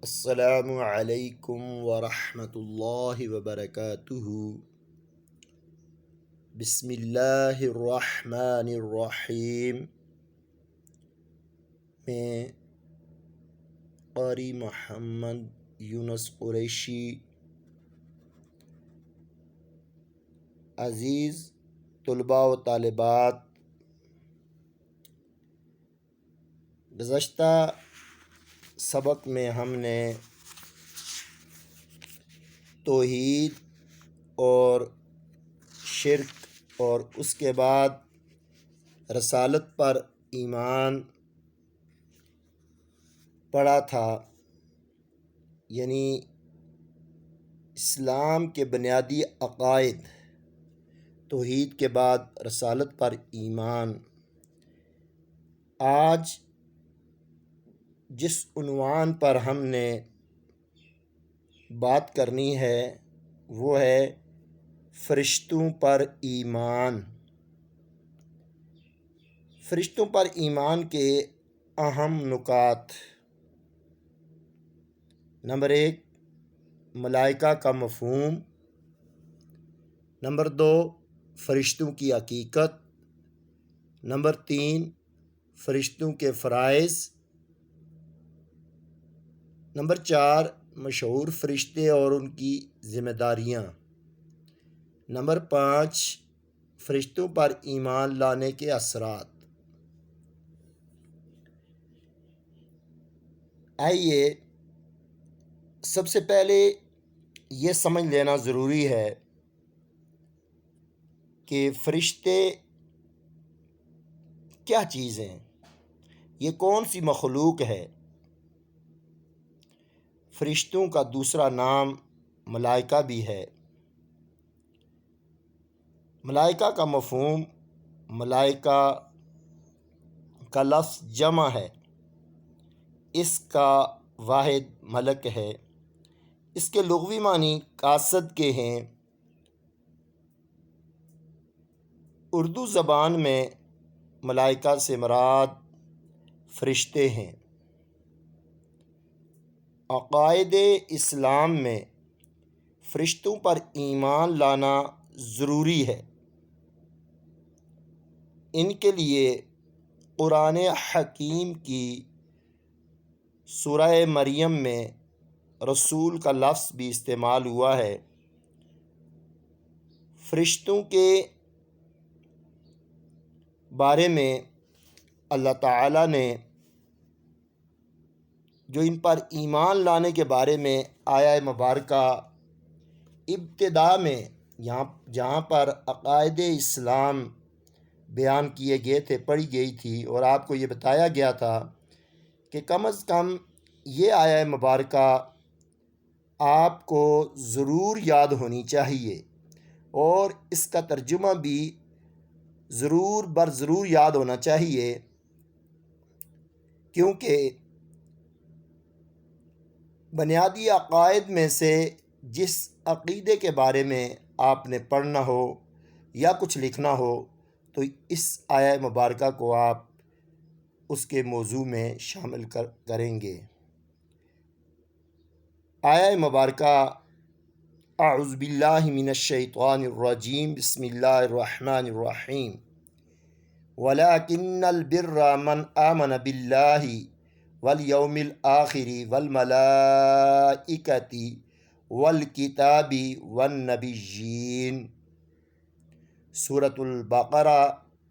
السلام علیکم ورحمۃ اللہ وبرکاتہ۔ بسم اللہ الرحمن الرحیم۔ میں قاری محمد یونس قریشی عزیز طلباء و طالبات، گزشتہ سبق میں ہم نے توحید اور شرک اور اس کے بعد رسالت پر ایمان پڑھا تھا، یعنی اسلام کے بنیادی عقائد، توحید کے بعد رسالت پر ایمان۔ آج جس عنوان پر ہم نے بات کرنی ہے وہ ہے فرشتوں پر ایمان۔ فرشتوں پر ایمان کے اہم نکات: نمبر 1، ملائکہ کا مفہوم۔ نمبر 2، فرشتوں کی حقیقت۔ نمبر 3، فرشتوں کے فرائض۔ نمبر 4، مشہور فرشتے اور ان کی ذمہ داریاں۔ نمبر 5، فرشتوں پر ایمان لانے کے اثرات۔ آئیے سب سے پہلے یہ سمجھ لینا ضروری ہے کہ فرشتے کیا چیز ہیں، یہ کون سی مخلوق ہے۔ فرشتوں کا دوسرا نام ملائکہ بھی ہے۔ ملائکہ کا مفہوم: ملائکہ کا لفظ جمع ہے، اس کا واحد ملک ہے۔ اس کے لغوی معنی قاصد کے ہیں۔ اردو زبان میں ملائکہ سے مراد فرشتے ہیں۔ عقائد اسلام میں فرشتوں پر ایمان لانا ضروری ہے۔ ان کے لیے قرآن حکیم کی سورہ مریم میں رسول کا لفظ بھی استعمال ہوا ہے۔ فرشتوں کے بارے میں اللہ تعالیٰ نے جو ان پر ایمان لانے کے بارے میں آیہ مبارکہ ابتدا میں جہاں پر عقائد اسلام بیان کیے گئے تھے، پڑھی گئی تھی، اور آپ کو یہ بتایا گیا تھا کہ کم از کم یہ آیہ مبارکہ آپ کو ضرور یاد ہونی چاہیے، اور اس کا ترجمہ بھی ضرور یاد ہونا چاہیے، کیونکہ بنیادی عقائد میں سے جس عقیدے کے بارے میں آپ نے پڑھنا ہو یا کچھ لکھنا ہو تو اس آیہ مبارکہ کو آپ اس کے موضوع میں شامل کریں گے۔ آیہ مبارکہ: اعوذ باللہ من الشیطان الرجیم، بسم اللہ الرحمن الرحیم، وَلَٰكِنَّ الْبِرَّ مَنْ آمَنَ بِاللَّهِ وَالْيَوْمِ الْآخِرِ وَالْمَلَائِكَةِ وَالْكِتَابِ وَالنَّبِيِّينَ۔ سورۃ البقرہ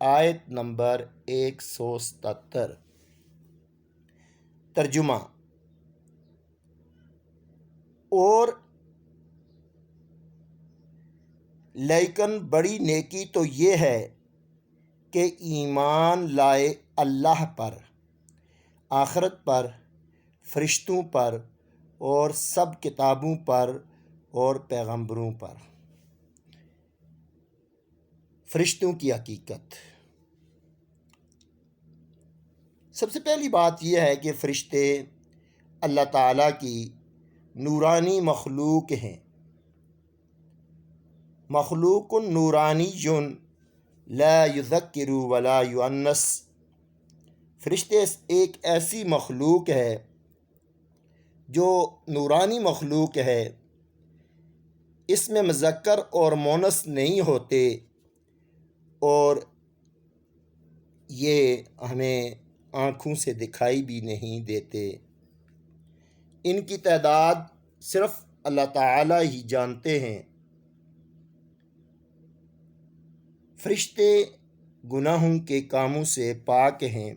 آیت نمبر 177۔ ترجمہ: اور لیکن بڑی نیکی تو یہ ہے کہ ایمان لائے اللہ پر، آخرت پر، فرشتوں پر اور سب کتابوں پر اور پیغمبروں پر۔ فرشتوں کی حقیقت: سب سے پہلی بات یہ ہے کہ فرشتے اللہ تعالیٰ کی نورانی مخلوق ہیں۔ مخلوق نورانی لا یذکر ولا یؤنس۔ فرشتے ایک ایسی مخلوق ہے جو نورانی مخلوق ہے اس میں مذکر اور مونس نہیں ہوتے، اور یہ ہمیں آنکھوں سے دکھائی بھی نہیں دیتے۔ ان کی تعداد صرف اللہ تعالی ہی جانتے ہیں۔ فرشتے گناہوں کے کاموں سے پاک ہیں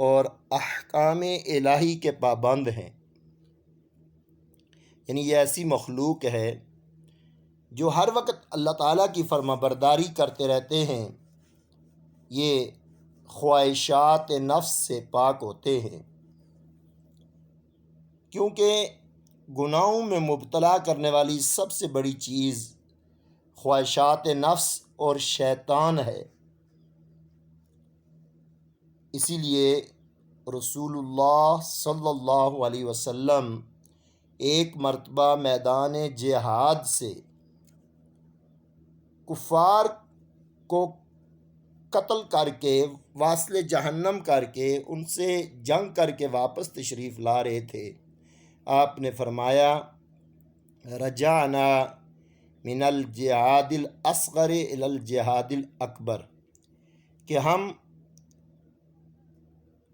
اور احکام الہی کے پابند ہیں، یعنی یہ ایسی مخلوق ہے جو ہر وقت اللہ تعالیٰ کی فرما برداری کرتے رہتے ہیں۔ یہ خواہشات نفس سے پاک ہوتے ہیں، کیونکہ گناہوں میں مبتلا کرنے والی سب سے بڑی چیز خواہشات نفس اور شیطان ہے۔ اسی لیے رسول اللہ صلی اللہ علیہ وسلم ایک مرتبہ میدان جہاد سے کفار کو قتل کر کے واصل جہنم کر کے ان سے جنگ کر کے واپس تشریف لا رہے تھے۔ آپ نے فرمایا رجعنا من الجہاد الاصغر الی الجہاد الاکبر، کہ ہم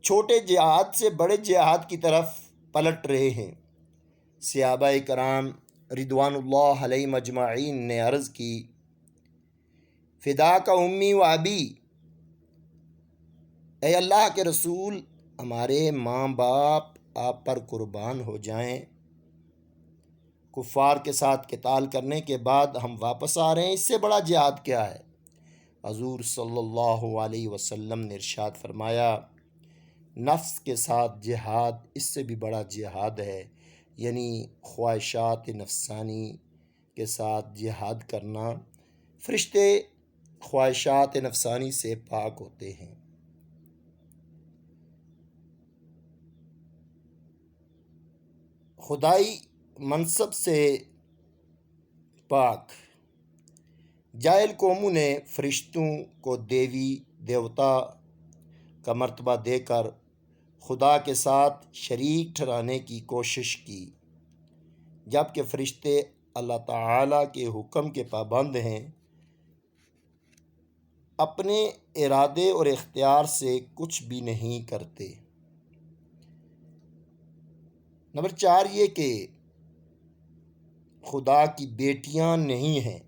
چھوٹے جہاد سے بڑے جہاد کی طرف پلٹ رہے ہیں۔ صحابہ کرام رضوان اللہ علیہم اجمعین نے عرض کی فدا کا امی و ابی، اے اللہ کے رسول ہمارے ماں باپ آپ پر قربان ہو جائیں، کفار کے ساتھ قتال کرنے کے بعد ہم واپس آ رہے ہیں، اس سے بڑا جہاد کیا ہے؟ حضور صلی اللہ علیہ وسلم نے ارشاد فرمایا نفس کے ساتھ جہاد اس سے بھی بڑا جہاد ہے، یعنی خواہشات نفسانی کے ساتھ جہاد کرنا۔ فرشتے خواہشات نفسانی سے پاک ہوتے ہیں۔ خدائی منصب سے پاک جاہل قوموں نے فرشتوں کو دیوی دیوتا کا مرتبہ دے کر خدا کے ساتھ شریک ٹھہرانے کی کوشش کی، جبکہ فرشتے اللہ تعالیٰ کے حکم کے پابند ہیں، اپنے ارادے اور اختیار سے کچھ بھی نہیں کرتے۔ نمبر 4 یہ کہ خدا کی بیٹیاں نہیں ہیں۔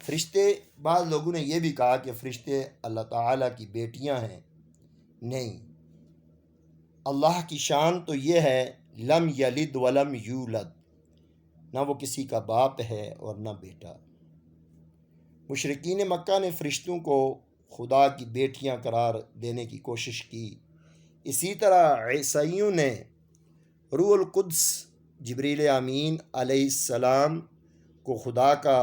فرشتے، بعض لوگوں نے یہ بھی کہا کہ فرشتے اللہ تعالیٰ کی بیٹیاں ہیں، نہیں، اللہ کی شان تو یہ ہے لم یلد ولم یولد، نہ وہ کسی کا باپ ہے اور نہ بیٹا۔ مشرکین مکہ نے فرشتوں کو خدا کی بیٹیاں قرار دینے کی کوشش کی۔ اسی طرح عیسائیوں نے روح القدس جبریل امین علیہ السلام کو خدا کا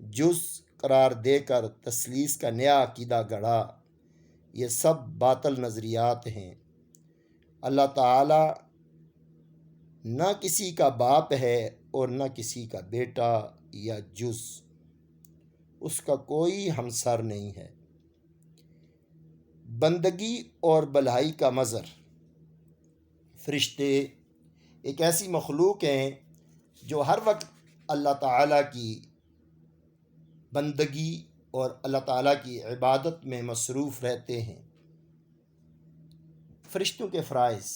جز قرار دے کر تثلیث کا نیا عقیدہ گڑھا۔ یہ سب باطل نظریات ہیں۔ اللہ تعالی نہ کسی کا باپ ہے اور نہ کسی کا بیٹا یا جز، اس کا کوئی ہمسر نہیں ہے۔ بندگی اور بھلائی کا مظہر، فرشتے ایک ایسی مخلوق ہیں جو ہر وقت اللہ تعالیٰ کی بندگی اور اللہ تعالیٰ کی عبادت میں مصروف رہتے ہیں۔ فرشتوں کے فرائض،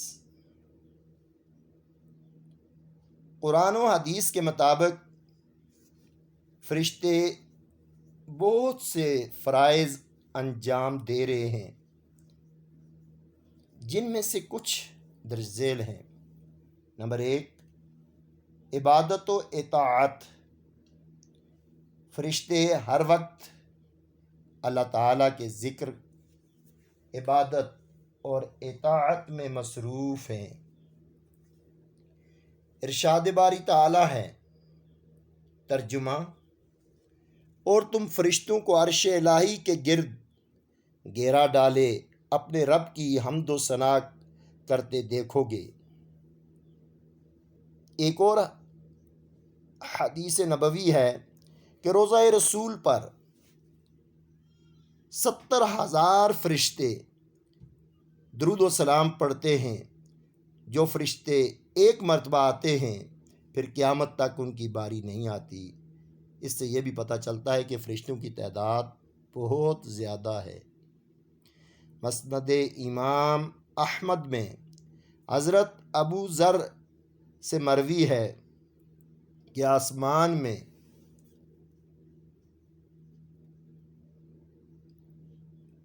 قرآن و حدیث کے مطابق فرشتے بہت سے فرائض انجام دے رہے ہیں، جن میں سے کچھ درج ذیل ہیں۔ نمبر 1، عبادت و اطاعت۔ فرشتے ہر وقت اللہ تعالیٰ کے ذکر، عبادت اور اطاعت میں مصروف ہیں۔ ارشاد باری تعالیٰ ہے، ترجمہ، اور تم فرشتوں کو عرش الہی کے گرد گھیرا ڈالے اپنے رب کی حمد و ثنا کرتے دیکھو گے۔ ایک اور حدیث نبوی ہے کہ روضہ رسول پر 70,000 فرشتے درود و سلام پڑھتے ہیں، جو فرشتے ایک مرتبہ آتے ہیں پھر قیامت تک ان کی باری نہیں آتی۔ اس سے یہ بھی پتہ چلتا ہے کہ فرشتوں کی تعداد بہت زیادہ ہے۔ مسند امام احمد میں حضرت ابو ذر سے مروی ہے کہ آسمان میں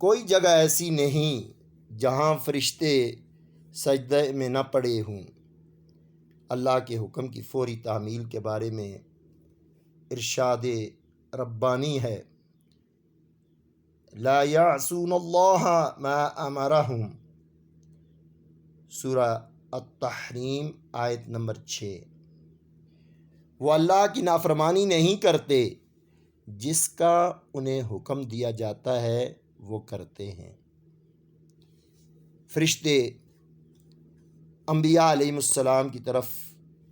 کوئی جگہ ایسی نہیں جہاں فرشتے سجدے میں نہ پڑے ہوں۔ اللہ کے حکم کی فوری تعمیل کے بارے میں ارشاد ربانی ہے، لا یعصون اللہ ما امرہم، سورہ التحریم آیت نمبر 6۔ وہ اللہ کی نافرمانی نہیں کرتے، جس کا انہیں حکم دیا جاتا ہے وہ کرتے ہیں۔ فرشتے انبیاء علیہ السلام کی طرف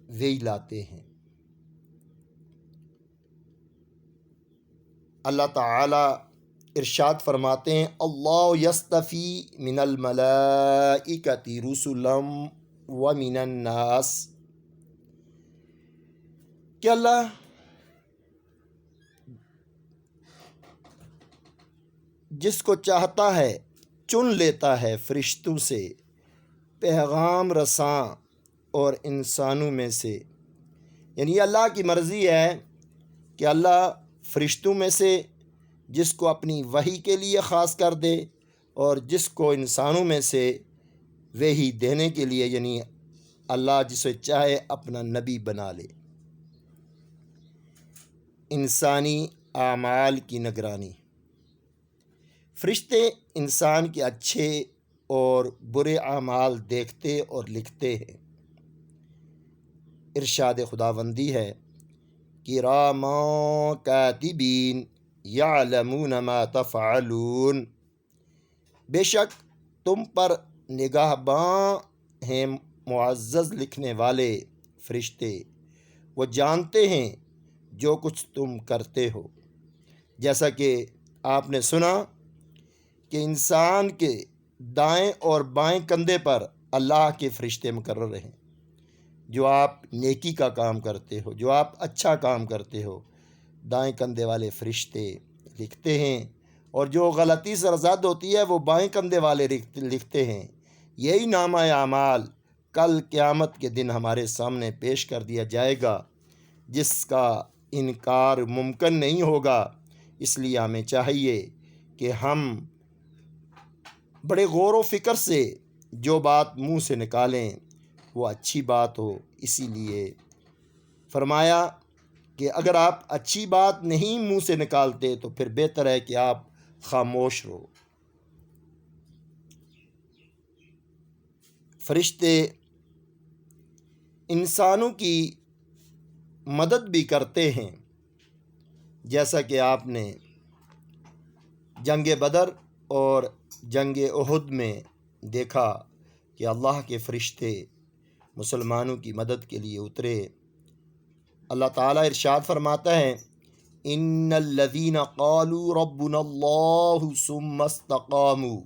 وحی لاتے ہیں۔ اللہ تعالی ارشاد فرماتے ہیں، اللہ یصطفی من الملائکۃ رسلا ومن الناس، کہ اللہ جس کو چاہتا ہے چن لیتا ہے فرشتوں سے پیغام رساں اور انسانوں میں سے، یعنی اللہ کی مرضی ہے کہ اللہ فرشتوں میں سے جس کو اپنی وحی کے لیے خاص کر دے اور جس کو انسانوں میں سے وحی دینے کے لیے، یعنی اللہ جسے چاہے اپنا نبی بنا لے۔ انسانی اعمال کی نگرانی، فرشتے انسان کے اچھے اور برے اعمال دیکھتے اور لکھتے ہیں۔ ارشاد خداوندی ہے، کراما کاتبین یعلمون ما تفعلون، بے شک تم پر نگہباں ہیں معزز لکھنے والے فرشتے، وہ جانتے ہیں جو کچھ تم کرتے ہو۔ جیسا کہ آپ نے سنا کہ انسان کے دائیں اور بائیں کندھے پر اللہ کے فرشتے مقرر ہیں۔ جو آپ نیکی کا کام کرتے ہو، جو آپ اچھا کام کرتے ہو، دائیں کندھے والے فرشتے لکھتے ہیں، اور جو غلطی سرزد ہوتی ہے وہ بائیں کندھے والے لکھتے ہیں۔ یہی نامہ اعمال کل قیامت کے دن ہمارے سامنے پیش کر دیا جائے گا، جس کا انکار ممکن نہیں ہوگا۔ اس لیے ہمیں چاہیے کہ ہم بڑے غور و فکر سے جو بات منہ سے نکالیں وہ اچھی بات ہو۔ اسی لیے فرمایا کہ اگر آپ اچھی بات نہیں منہ سے نکالتے تو پھر بہتر ہے کہ آپ خاموش رہو۔ فرشتے انسانوں کی مدد بھی کرتے ہیں، جیسا کہ آپ نے جنگ بدر اور جنگ احد میں دیکھا کہ اللہ کے فرشتے مسلمانوں کی مدد کے لیے اترے۔ اللہ تعالیٰ ارشاد فرماتا ہے، ان الذین قالوا ربنا اللہ ثم استقاموا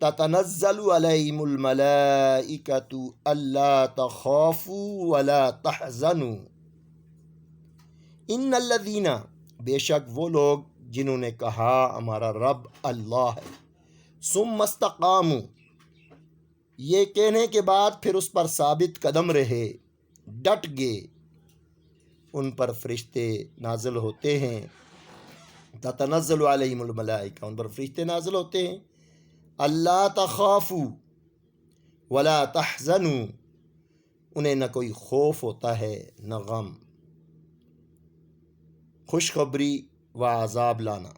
تتنزل علیہم الملائکۃ الا تخافوا ولا تحزنوا، ان الذین، بے شک وہ لوگ جنہوں نے کہا ہمارا رب اللہ ہے، ثم استقاموا، یہ کہنے کے بعد پھر اس پر ثابت قدم رہے، ڈٹ گئے، ان پر فرشتے نازل ہوتے ہیں۔ تتنزل علیہم الملائکہ، ان پر فرشتے نازل ہوتے ہیں۔ اللہ تخافوا ولا تحزنوا، انہیں نہ کوئی خوف ہوتا ہے نہ غم۔ خوشخبری و عذاب لانا،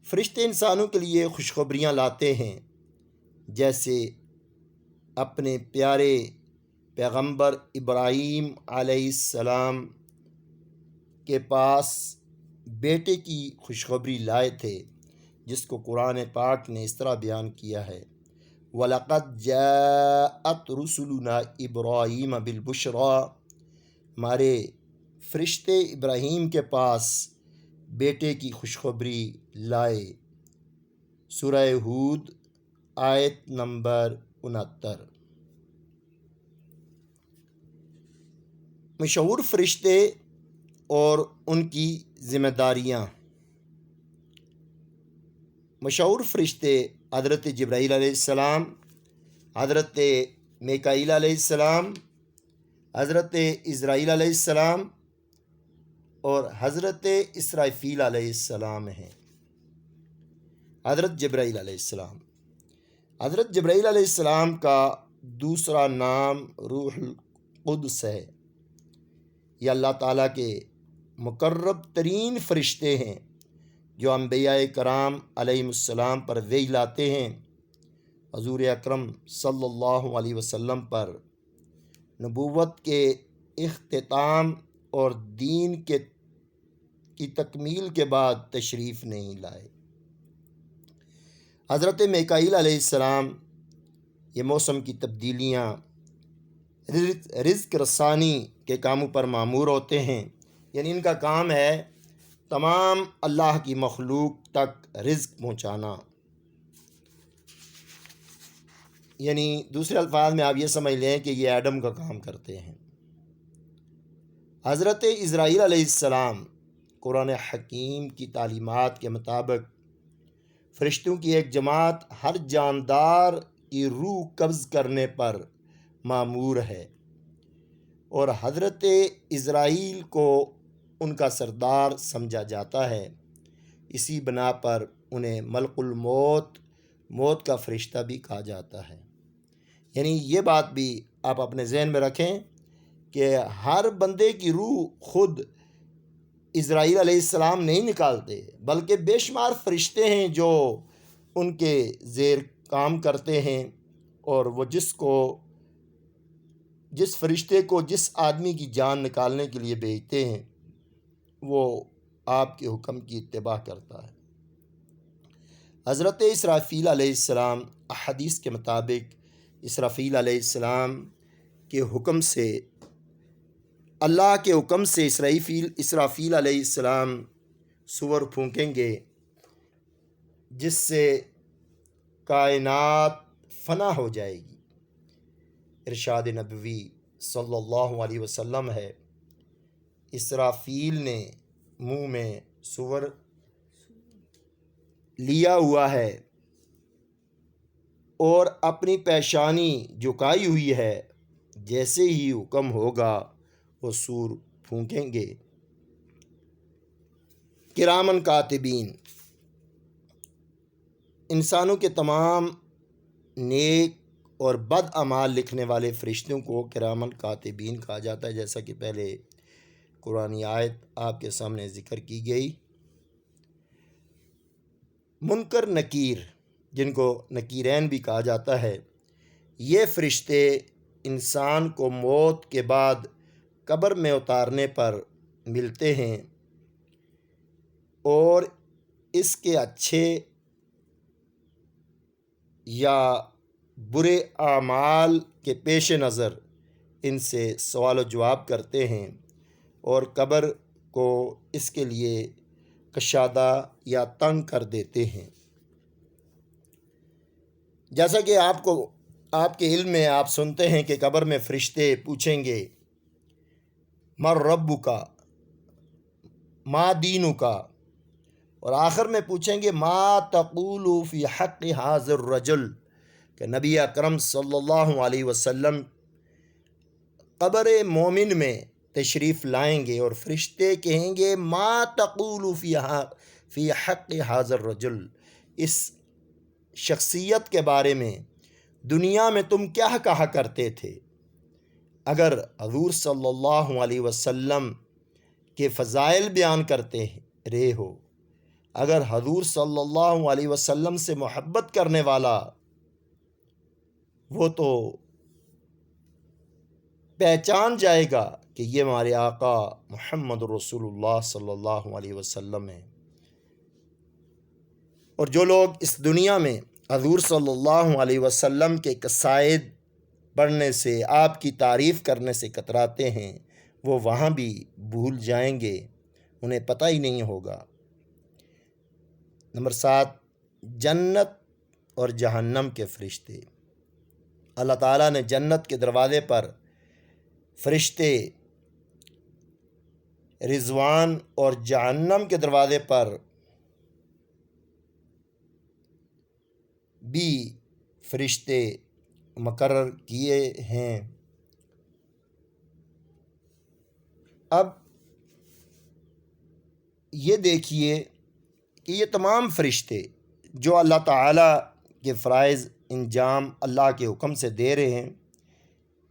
فرشتے انسانوں کے لیے خوشخبریاں لاتے ہیں، جیسے اپنے پیارے پیغمبر ابراہیم علیہ السلام کے پاس بیٹے کی خوشخبری لائے تھے، جس کو قرآن پاک نے اس طرح بیان کیا ہے، وَلَقَدْ جَاءَتْ رُسُلُنَا إِبْرَاهِيمَ بِالْبُشْرَىٰ، ہمارے فرشتے ابراہیم کے پاس بیٹے کی خوشخبری لائے۔ سورہ ہود آیت نمبر 69۔ مشہور فرشتے اور ان کی ذمہ داریاں۔ مشہور فرشتے حضرت جبرائیل علیہ السلام، حضرت میکائیل علیہ السلام، حضرت اسرائیل علیہ السلام اور حضرت اسرافیل علیہ السلام ہیں۔ حضرت جبرائیل علیہ السلام، حضرت جبرائیل علیہ السلام کا دوسرا نام روح القدس ہے۔ یہ اللہ تعالیٰ کے مقرب ترین فرشتے ہیں جو انبیاء کرام علیہ السلام پر وحی لاتے ہیں۔ حضور اکرم صلی اللہ علیہ وسلم پر نبوت کے اختتام اور دین کی تکمیل کے بعد تشریف نہیں لائے۔ حضرت میکائیل علیہ السلام یہ موسم کی تبدیلیاں، رزق رسانی کے کاموں پر مامور ہوتے ہیں، یعنی ان کا کام ہے تمام اللہ کی مخلوق تک رزق پہنچانا۔ یعنی دوسرے الفاظ میں آپ یہ سمجھ لیں کہ یہ ایڈم کا کام کرتے ہیں۔ حضرت اسرائیل علیہ السلام قرآن حکیم کی تعلیمات کے مطابق فرشتوں کی ایک جماعت ہر جاندار کی روح قبض کرنے پر مامور ہے، اور حضرت اسرائیل کو ان کا سردار سمجھا جاتا ہے۔ اسی بنا پر انہیں ملک الموت، موت کا فرشتہ بھی کہا جاتا ہے۔ یعنی یہ بات بھی آپ اپنے ذہن میں رکھیں کہ ہر بندے کی روح خود اسرائیل علیہ السلام نہیں نکالتے، بلکہ بے شمار فرشتے ہیں جو ان کے زیر کام کرتے ہیں، اور وہ جس فرشتے کو جس آدمی کی جان نکالنے کے لیے بھیجتے ہیں وہ آپ کے حکم کی اتباع کرتا ہے۔ حضرت اسرافیل علیہ السلام، احادیث کے مطابق اسرافیل علیہ السلام کے حکم سے، اللہ کے حکم سے اسرافیل علیہ السلام سور پھونکیں گے، جس سے کائنات فنا ہو جائے گی۔ ارشاد نبوی صلی اللہ علیہ وسلم ہے، اسرافیل نے منہ میں سور لیا ہوا ہے اور اپنی پیشانی جھکائی ہوئی ہے، جیسے ہی حکم ہوگا وہ سور پھونکیں گے۔ کرامن کاتبین، انسانوں کے تمام نیک اور بد اعمال لکھنے والے فرشتوں کو کرامن کاتبین کہا جاتا ہے، جیسا کہ پہلے قرآنی آیت آپ کے سامنے ذکر کی گئی۔ منکر نکیر، جن کو نکیرین بھی کہا جاتا ہے، یہ فرشتے انسان کو موت کے بعد قبر میں اتارنے پر ملتے ہیں اور اس کے اچھے یا برے اعمال کے پیش نظر ان سے سوال و جواب کرتے ہیں اور قبر کو اس کے لیے کشادہ یا تنگ کر دیتے ہیں۔ جیسا کہ آپ کے علم میں آپ سنتے ہیں کہ قبر میں فرشتے پوچھیں گے مر رب کا، ما دینو کا، اور آخر میں پوچھیں گے ما تقول فی حق حاضر الرجل، کہ نبی اکرم صلی اللہ علیہ وسلم قبر مومن میں تشریف لائیں گے اور فرشتے کہیں گے ما تقول فی حق حاضر الرجل، اس شخصیت کے بارے میں دنیا میں تم کیا کہا کرتے تھے؟ اگر حضور صلی اللہ علیہ وسلم کے فضائل بیان کرتے رہے ہو، اگر حضور صلی اللہ علیہ وسلم سے محبت کرنے والا، وہ تو پہچان جائے گا کہ یہ ہمارے آقا محمد رسول اللہ صلی اللہ علیہ وسلم ہیں۔ اور جو لوگ اس دنیا میں حضور صلی اللہ علیہ وسلم کے قصائد پڑھنے سے، آپ کی تعریف کرنے سے کتراتے ہیں، وہ وہاں بھی بھول جائیں گے، انہیں پتہ ہی نہیں ہوگا۔ نمبر 7، جنت اور جہنم کے فرشتے۔ اللہ تعالیٰ نے جنت کے دروازے پر فرشتے رضوان اور جہنم کے دروازے پر بھی فرشتے مقرر کیے ہیں۔ اب یہ دیکھیے کہ یہ تمام فرشتے جو اللہ تعالیٰ کے فرائض انجام اللہ کے حکم سے دے رہے ہیں،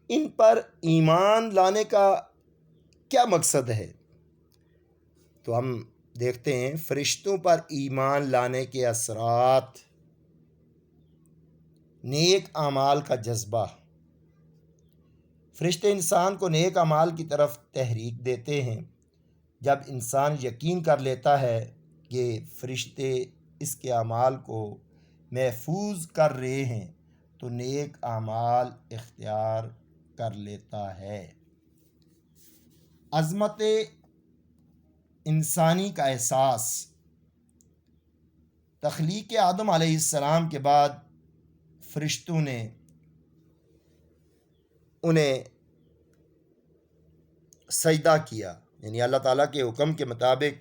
ان پر ایمان لانے کا کیا مقصد ہے؟ تو ہم دیکھتے ہیں فرشتوں پر ایمان لانے کے اثرات: نیک اعمال کا جذبہ۔ فرشتے انسان کو نیک اعمال کی طرف تحریک دیتے ہیں۔ جب انسان یقین کر لیتا ہے کہ فرشتے اس کے اعمال کو محفوظ کر رہے ہیں تو نیک اعمال اختیار کر لیتا ہے۔ عظمت انسانی کا احساس۔ تخلیق آدم علیہ السلام کے بعد فرشتوں نے انہیں سجدہ کیا، یعنی اللہ تعالیٰ کے حکم کے مطابق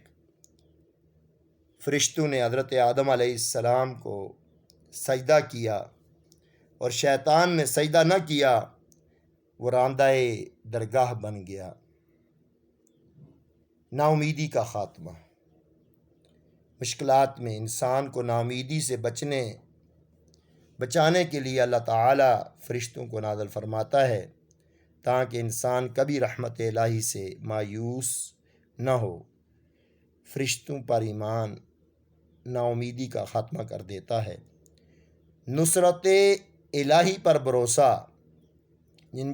فرشتوں نے حضرت آدم علیہ السلام کو سجدہ کیا، اور شیطان نے سجدہ نہ کیا، وہ راندہ درگاہ بن گیا۔ نا امیدی کا خاتمہ۔ مشکلات میں انسان کو نا امیدی سے بچانے کے لیے اللہ تعالیٰ فرشتوں کو نازل فرماتا ہے تاکہ انسان کبھی رحمت الہی سے مایوس نہ ہو۔ فرشتوں پر ایمان نا امیدی کا خاتمہ کر دیتا ہے۔ نصرت الہی پر بھروسہ۔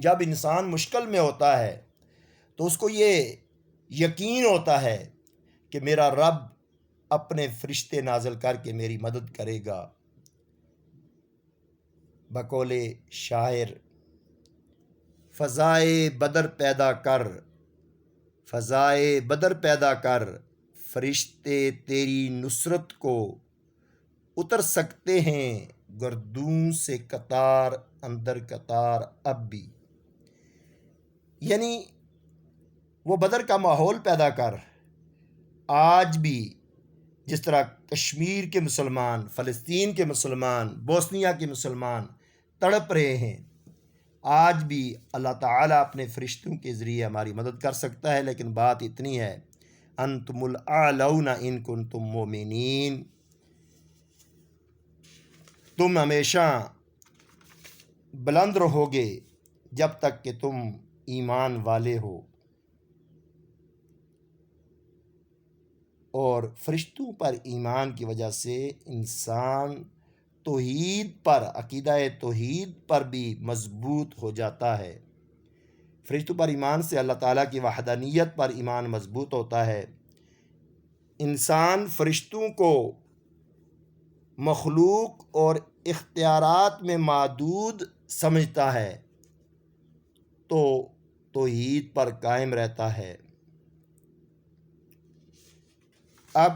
جب انسان مشکل میں ہوتا ہے تو اس کو یہ یقین ہوتا ہے کہ میرا رب اپنے فرشتے نازل کر کے میری مدد کرے گا۔ بقول شاعر: فضائے بدر پیدا کر، فضائے بدر پیدا کر، فرشتے تیری نصرت کو اتر سکتے ہیں گردوں سے قطار اندر قطار اب بھی۔ یعنی وہ بدر کا ماحول پیدا کر۔ آج بھی جس طرح کشمیر کے مسلمان، فلسطین کے مسلمان، بوسنیا کے مسلمان تڑپ رہے ہیں، آج بھی اللہ تعالیٰ اپنے فرشتوں کے ذریعے ہماری مدد کر سکتا ہے، لیکن بات اتنی ہے انتم الاعلون ان کنتم مؤمنین، تم ہمیشہ بلند رہو گے جب تک کہ تم ایمان والے ہو۔ اور فرشتوں پر ایمان کی وجہ سے انسان توحید پر، عقیدہ توحید پر بھی مضبوط ہو جاتا ہے۔ فرشتوں پر ایمان سے اللہ تعالیٰ کی وحدانیت پر ایمان مضبوط ہوتا ہے۔ انسان فرشتوں کو مخلوق اور اختیارات میں محدود سمجھتا ہے تو توحید پر قائم رہتا ہے۔ اب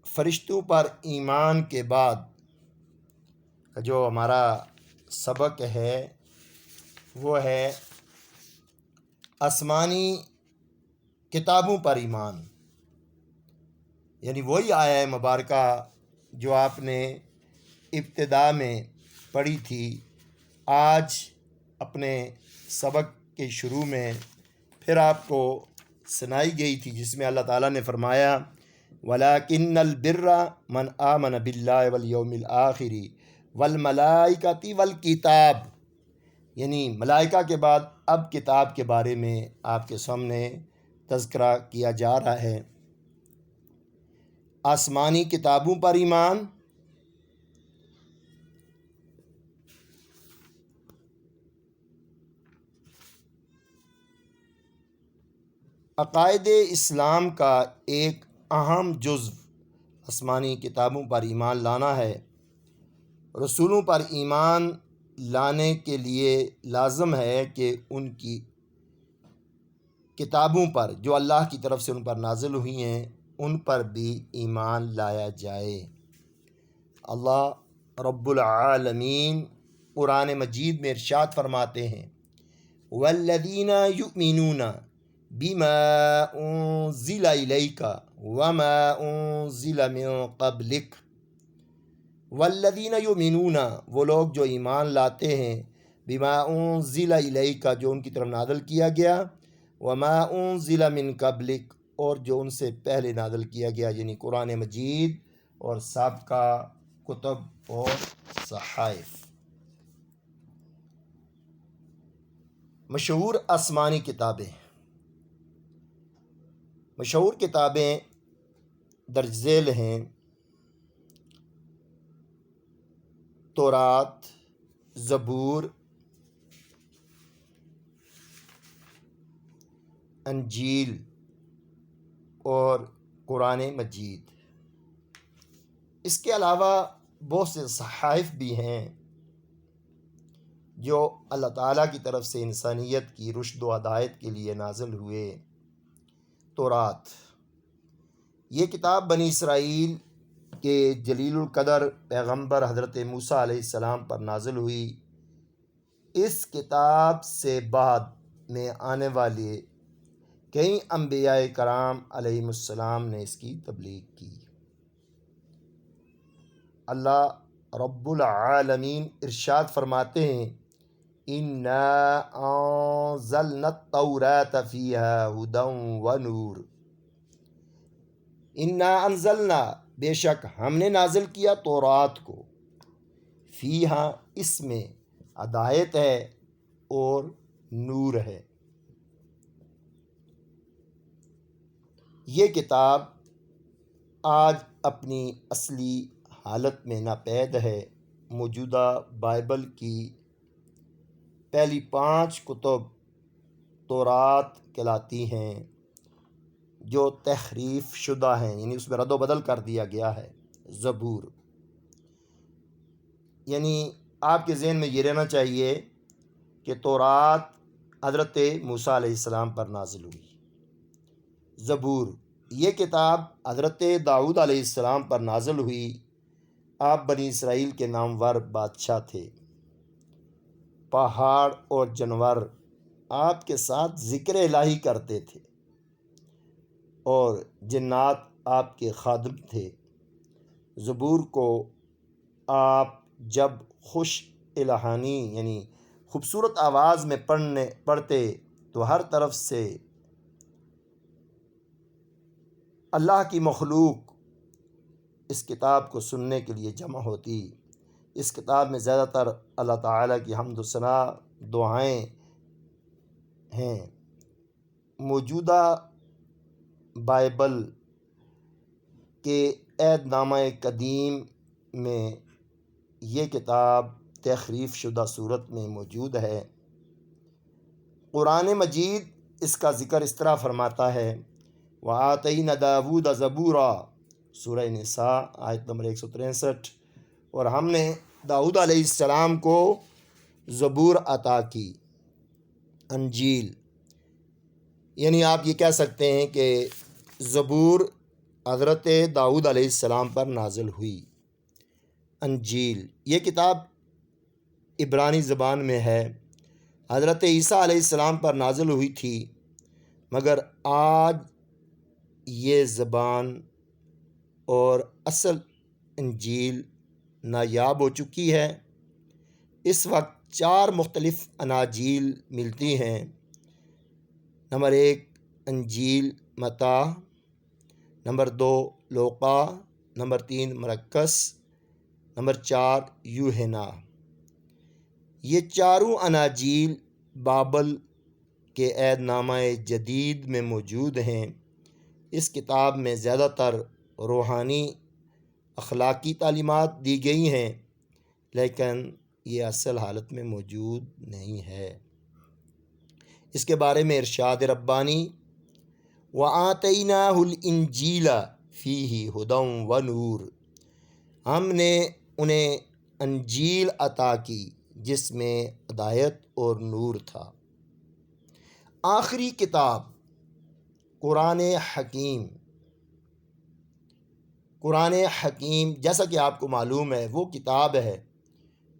فرشتوں پر ایمان کے بعد جو ہمارا سبق ہے وہ ہے آسمانی کتابوں پر ایمان، یعنی وہی آیہ مبارکہ جو آپ نے ابتدا میں پڑھی تھی، آج اپنے سبق کے شروع میں پھر آپ کو سنائی گئی تھی، جس میں اللہ تعالیٰ نے فرمایا وَلَكِنَّ الْبِرَّ مَنْ آمَنَ بِاللَّهِ وَالْيَوْمِ الْآخِرِ وَالْمَلَائِكَةِ وَالْكِتَابِ، یعنی ملائکہ کے بعد اب کتاب کے بارے میں آپ کے سامنے تذکرہ کیا جا رہا ہے۔ آسمانی کتابوں پر ایمان، عقائد اسلام کا ایک اہم جزو آسمانی کتابوں پر ایمان لانا ہے۔ رسولوں پر ایمان لانے کے لیے لازم ہے کہ ان کی کتابوں پر جو اللہ کی طرف سے ان پر نازل ہوئی ہیں ان پر بھی ایمان لایا جائے۔ اللہ رب العالمین قرآن مجید میں ارشاد فرماتے ہیں وَالَّذِينَ يُؤْمِنُونَ بما انزل الیک وما انزل من قبلک والذین یؤمنون، وہ لوگ جو ایمان لاتے ہیں، بما انزل الیک، جو ان کی طرف نازل کیا گیا، وما انزل من قبلک، اور جو ان سے پہلے نازل کیا گیا، یعنی قرآن مجید اور سابقہ کتب اور صحائف۔ مشہور آسمانی کتابیں، مشہور کتابیں درج ذیل ہیں: تورات، زبور، انجیل اور قرآن مجید۔ اس کے علاوہ بہت سے صحائف بھی ہیں جو اللہ تعالیٰ کی طرف سے انسانیت کی رشد و ہدایت کے لیے نازل ہوئے۔ تورات، یہ کتاب بنی اسرائیل کے جلیل القدر پیغمبر حضرت موسیٰ علیہ السلام پر نازل ہوئی۔ اس کتاب سے بعد میں آنے والے کئی انبیاء کرام علیہم السلام نے اس کی تبلیغ کی۔ اللہ رب العالمین ارشاد فرماتے ہیں: اِنَّا أَنزَلْنَا التَّوْرَاةَ فِيهَا هُدًى وَنُورٌ۔ اِنَّا أَنزَلْنَا، بے شک ہم نے نازل کیا تورات کو، فیہا، اس میں ہدایت ہے اور نور ہے۔ یہ کتاب آج اپنی اصلی حالت میں ناپید ہے۔ موجودہ بائبل کی پہلی 5 کتب تورات کہلاتی ہیں، جو تحریف شدہ ہیں، یعنی اس میں رد و بدل کر دیا گیا ہے۔ زبور، یعنی آپ کے ذہن میں یہ رہنا چاہیے کہ تورات حضرت موسیٰ علیہ السلام پر نازل ہوئی۔ زبور، یہ کتاب حضرت داؤد علیہ السلام پر نازل ہوئی۔ آپ بنی اسرائیل کے نامور بادشاہ تھے۔ پہاڑ اور جانور آپ کے ساتھ ذکر الہی کرتے تھے اور جنات آپ کے خادم تھے۔ زبور کو آپ جب خوش الہانی یعنی خوبصورت آواز میں پڑھتے تو ہر طرف سے اللہ کی مخلوق اس کتاب کو سننے کے لیے جمع ہوتی۔ اس کتاب میں زیادہ تر اللہ تعالیٰ کی حمد و ثنا دعائیں ہیں۔ موجودہ بائبل کے عہد نامہ قدیم میں یہ کتاب تحریف شدہ صورت میں موجود ہے۔ قرآن مجید اس کا ذکر اس طرح فرماتا ہے: وَآتَيْنَا دَاوُودَ زَبُورًا، سورہ نساء آیت نمبر 163، اور ہم نے داؤد علیہ السلام کو زبور عطا کی۔ انجیل، یعنی آپ یہ کہہ سکتے ہیں کہ زبور حضرت داؤد علیہ السلام پر نازل ہوئی۔ انجیل، یہ کتاب عبرانی زبان میں ہے، حضرت عیسیٰ علیہ السلام پر نازل ہوئی تھی، مگر آج یہ زبان اور اصل انجیل نایاب ہو چکی ہے۔ اس وقت 4 مختلف اناجیل ملتی ہیں۔ نمبر 1 انجیل متی، نمبر 2 لوقا، نمبر 3 مرقس، نمبر 4 یوحنا۔ یہ چاروں اناجیل بابل کے عہد نامہ جدید میں موجود ہیں۔ اس کتاب میں زیادہ تر روحانی اخلاقی تعلیمات دی گئی ہیں، لیکن یہ اصل حالت میں موجود نہیں ہے۔ اس کے بارے میں ارشاد ربانی: وَآتَيْنَاهُ الْإِنْجِيلَ فِيهِ هُدًى وَنُورٌ، ہم نے انہیں انجیل عطا کی جس میں ہدایت اور نور تھا۔ آخری کتاب قرآن حکیم۔ قرآن حکیم، جیسا کہ آپ کو معلوم ہے، وہ کتاب ہے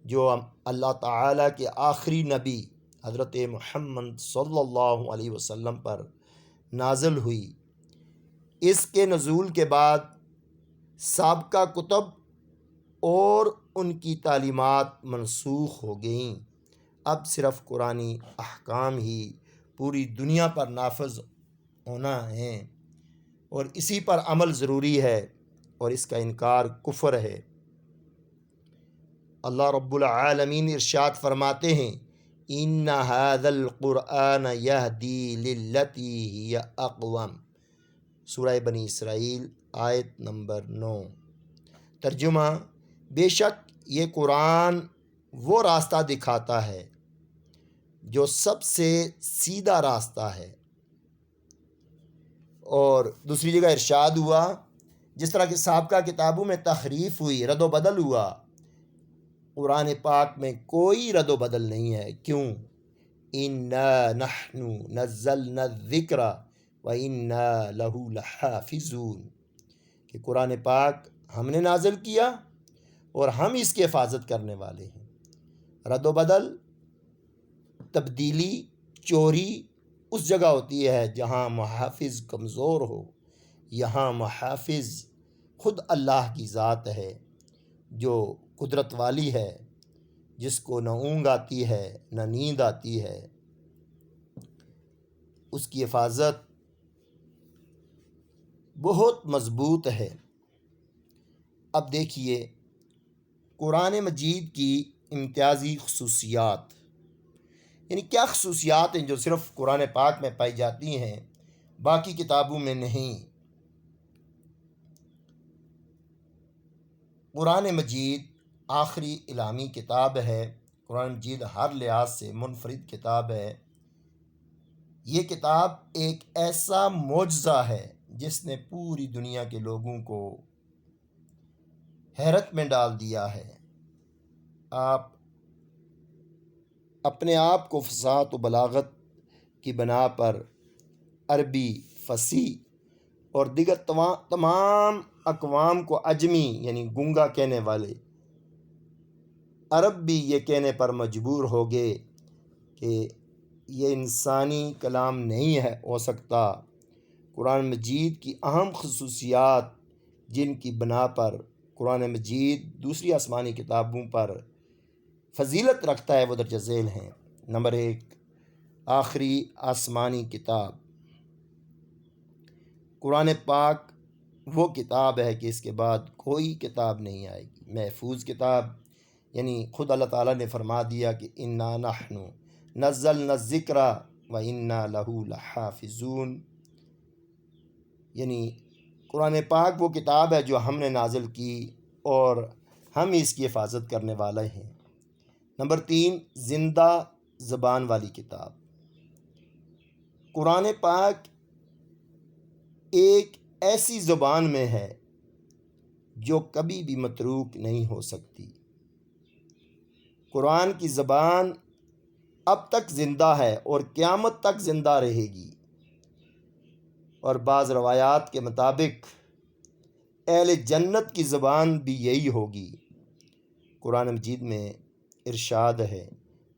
جو اللہ تعالیٰ کے آخری نبی حضرت محمد صلی اللہ علیہ وسلم پر نازل ہوئی۔ اس کے نزول کے بعد سابقہ کتب اور ان کی تعلیمات منسوخ ہو گئیں۔ اب صرف قرآنی احکام ہی پوری دنیا پر نافذ ہونا ہے اور اسی پر عمل ضروری ہے، اور اس کا انکار کفر ہے۔ اللہ رب العالمین ارشاد فرماتے ہیں ان ھذا القرآن یہدی للتی ہی اقوم، سورہ بنی اسرائیل آیت نمبر 9۔ ترجمہ: بے شک یہ قرآن وہ راستہ دکھاتا ہے جو سب سے سیدھا راستہ ہے۔ اور دوسری جگہ ارشاد ہوا جس طرح کہ سابقہ کتابوں میں تحریف ہوئی، رد و بدل ہوا، قرآن پاک میں کوئی رد و بدل نہیں ہے۔ کیوں؟ انا نحن نزلنا الذکر وانا لہ لحافظون، کہ قرآن پاک ہم نے نازل کیا اور ہم اس کی حفاظت کرنے والے ہیں۔ رد و بدل، تبدیلی، چوری اس جگہ ہوتی ہے جہاں محافظ کمزور ہو۔ یہاں محافظ خود اللہ کی ذات ہے جو قدرت والی ہے، جس کو نہ اونگ آتی ہے نہ نیند آتی ہے۔ اس کی حفاظت بہت مضبوط ہے۔ اب دیکھیے قرآن مجید کی امتیازی خصوصیات، یعنی کیا خصوصیات ہیں جو صرف قرآن پاک میں پائی جاتی ہیں، باقی کتابوں میں نہیں۔ قرآن مجید آخری الہامی کتاب ہے۔ قرآن مجید ہر لحاظ سے منفرد کتاب ہے۔ یہ کتاب ایک ایسا معجزہ ہے جس نے پوری دنیا کے لوگوں کو حیرت میں ڈال دیا ہے۔ آپ اپنے آپ کو فصاحت و بلاغت کی بنا پر عربی فصیح اور دیگر تمام اقوام کو عجمی یعنی گونگا کہنے والے عرب بھی یہ کہنے پر مجبور ہو گئے کہ یہ انسانی کلام نہیں ہو سکتا۔ قرآن مجید کی اہم خصوصیات جن کی بنا پر قرآن مجید دوسری آسمانی کتابوں پر فضیلت رکھتا ہے وہ درج ذیل ہیں۔ نمبر 1، آخری آسمانی کتاب۔ قرآن پاک وہ کتاب ہے کہ اس کے بعد کوئی کتاب نہیں آئے گی، محفوظ کتاب، یعنی خود اللہ تعالیٰ نے فرما دیا کہ انا نحن نزلنا الذکر وانا لہ لحافظون، یعنی قرآن پاک وہ کتاب ہے جو ہم نے نازل کی اور ہم اس کی حفاظت کرنے والے ہیں۔ نمبر 3، زندہ زبان والی کتاب۔ قرآن پاک ایک ایسی زبان میں ہے جو کبھی بھی متروک نہیں ہو سکتی۔ قرآن کی زبان اب تک زندہ ہے اور قیامت تک زندہ رہے گی، اور بعض روایات کے مطابق اہل جنت کی زبان بھی یہی ہوگی۔ قرآن مجید میں ارشاد ہے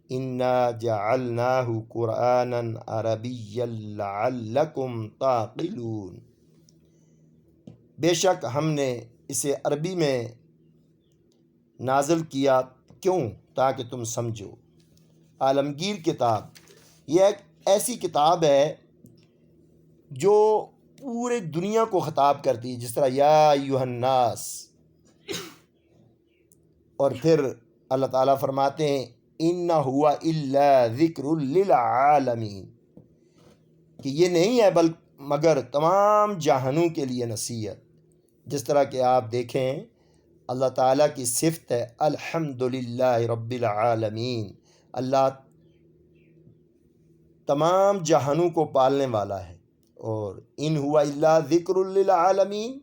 انا جعلناہ قرآنا عربیا لعلکم تعقلون، بے شک ہم نے اسے عربی میں نازل کیا، کیوں؟ تاکہ تم سمجھو۔ عالمگیر کتاب، یہ ایک ایسی کتاب ہے جو پورے دنیا کو خطاب کرتی ہے، جس طرح یا ایھا الناس، اور پھر اللہ تعالیٰ فرماتے ہیں انہ ہوا الا ذکر للعالمین، کہ یہ نہیں ہے مگر تمام جہانوں کے لیے نصیحت۔ جس طرح کہ آپ دیکھیں اللہ تعالیٰ کی صفت ہے الحمدللہ رب العالمین، اللہ تمام جہانوں کو پالنے والا ہے، اور ان ہوا الا ذکر للعالمین،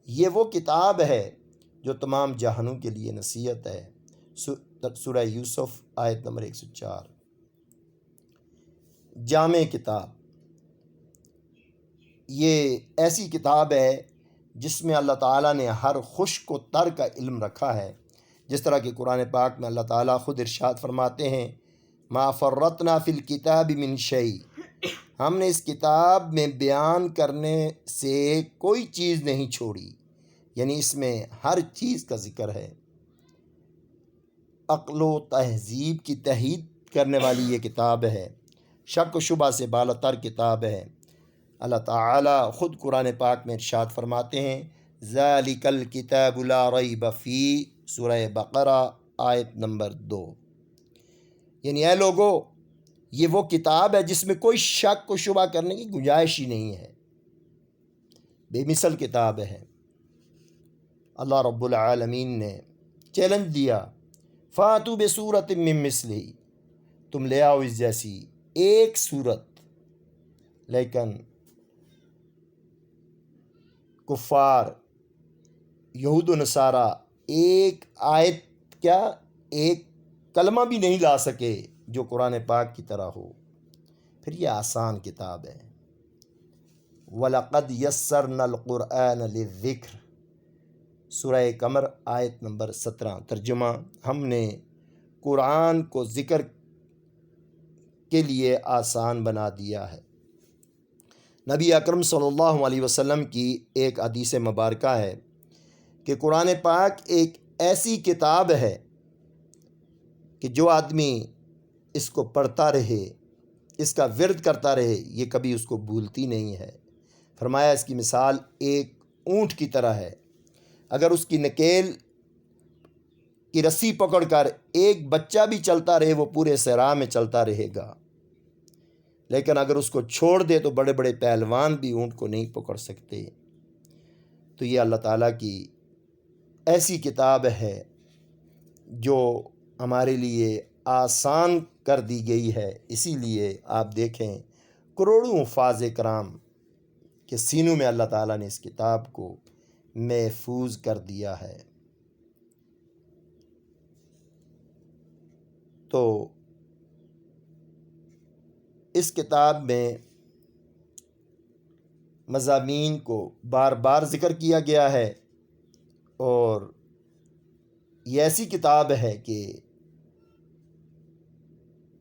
یہ وہ کتاب ہے جو تمام جہانوں کے لیے نصیحت ہے۔ سورہ یوسف آیت نمبر 104۔ جامع کتاب، یہ ایسی کتاب ہے جس میں اللہ تعالیٰ نے ہر خشک و تر کا علم رکھا ہے۔ جس طرح کہ قرآن پاک میں اللہ تعالیٰ خود ارشاد فرماتے ہیں ما فرطنا فی الکتاب من شیء، ہم نے اس کتاب میں بیان کرنے سے کوئی چیز نہیں چھوڑی، یعنی اس میں ہر چیز کا ذکر ہے۔ عقل و تہذیب کی تحید کرنے والی یہ کتاب ہے، شک و شبہ سے بالاتر کتاب ہے۔ اللہ تعالیٰ خود قرآن پاک میں ارشاد فرماتے ہیں، ذالک الکتاب لا ریب فیہ، سورہ بقرہ آیت نمبر 2۔ یعنی اے لوگو، یہ وہ کتاب ہے جس میں کوئی شک و شبہ کرنے کی گنجائش ہی نہیں ہے، بے مثل کتاب ہے۔ اللہ رب العالمین نے چیلنج دیا، فاتوا بسورۃ من مثلہ، تم لے آؤ اس جیسی ایک صورت، لیکن کفار یہود و نصارہ ایک آیت کیا، ایک کلمہ بھی نہیں لا سکے جو قرآن پاک کی طرح ہو۔ پھر یہ آسان کتاب ہے۔ وَلَقَدْ يَسَّرْنَا الْقُرْآنَ لِلذِّكْرِ، سورہ قمر آیت نمبر 17۔ ترجمہ، ہم نے قرآن کو ذکر کے لیے آسان بنا دیا ہے۔ نبی اکرم صلی اللہ علیہ وسلم کی ایک حدیث مبارکہ ہے کہ قرآن پاک ایک ایسی کتاب ہے کہ جو آدمی اس کو پڑھتا رہے، اس کا ورد کرتا رہے، یہ کبھی اس کو بھولتی نہیں ہے۔ فرمایا اس کی مثال ایک اونٹ کی طرح ہے، اگر اس کی نکیل کی رسی پکڑ کر ایک بچہ بھی چلتا رہے وہ پورے صحرا میں چلتا رہے گا، لیکن اگر اس کو چھوڑ دے تو بڑے بڑے پہلوان بھی اونٹ کو نہیں پکڑ سکتے۔ تو یہ اللہ تعالیٰ کی ایسی کتاب ہے جو ہمارے لیے آسان کر دی گئی ہے۔ اسی لیے آپ دیکھیں کروڑوں حفاظ کرام کے سینوں میں اللہ تعالیٰ نے اس کتاب کو محفوظ کر دیا ہے۔ تو اس کتاب میں مضامین کو بار بار ذکر کیا گیا ہے، اور یہ ایسی کتاب ہے کہ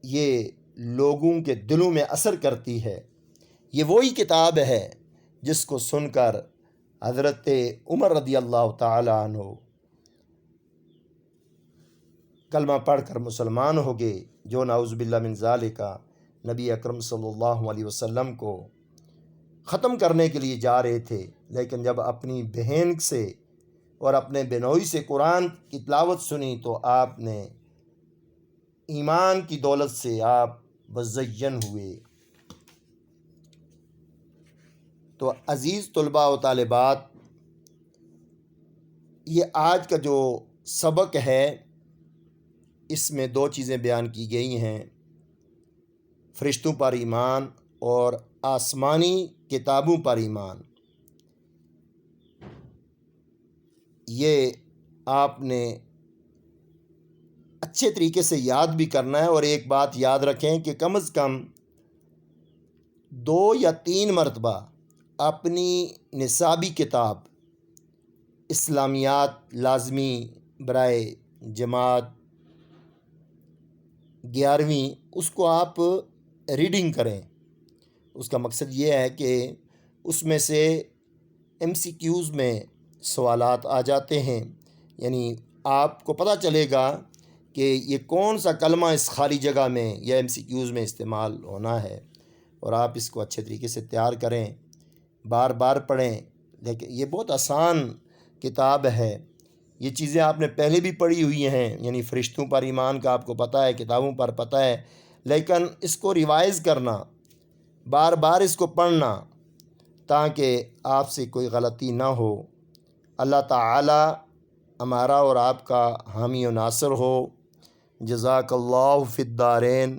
یہ لوگوں کے دلوں میں اثر کرتی ہے۔ یہ وہی کتاب ہے جس کو سن کر حضرت عمر رضی اللہ تعالی عنہ کلمہ پڑھ کر مسلمان ہو گئے، جو نعوذ باللہ من ذالک نبی اکرم صلی اللہ علیہ وسلم کو ختم کرنے کے لیے جا رہے تھے، لیکن جب اپنی بہن سے اور اپنے بنوئی سے قرآن کی تلاوت سنی تو آپ نے ایمان کی دولت سے آپ مزین ہوئے۔ تو عزیز طلباء و طالبات، یہ آج کا جو سبق ہے اس میں دو چیزیں بیان کی گئی ہیں، فرشتوں پر ایمان اور آسمانی کتابوں پر ایمان۔ یہ آپ نے اچھے طریقے سے یاد بھی کرنا ہے، اور ایک بات یاد رکھیں کہ کم از کم 2 یا 3 مرتبہ اپنی نصابی کتاب اسلامیات لازمی برائے جماعت 11ویں اس کو آپ ریڈنگ کریں۔ اس کا مقصد یہ ہے کہ اس میں سے MCQs میں سوالات آ جاتے ہیں، یعنی آپ کو پتہ چلے گا کہ یہ کون سا کلمہ اس خالی جگہ میں یا MCQs میں استعمال ہونا ہے، اور آپ اس کو اچھے طریقے سے تیار کریں، بار بار پڑھیں۔ لیکن یہ بہت آسان کتاب ہے، یہ چیزیں آپ نے پہلے بھی پڑھی ہوئی ہیں، یعنی فرشتوں پر ایمان کا آپ کو پتہ ہے، کتابوں پر پتہ ہے، لیکن اس کو ریوائز کرنا، بار بار اس کو پڑھنا تاکہ آپ سے کوئی غلطی نہ ہو۔ اللہ تعالی ہمارا اور آپ کا حامی و ناصر ہو۔ جزاک اللہ فی الدارین۔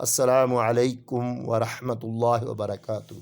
السلام علیکم ورحمۃ اللہ وبرکاتہ۔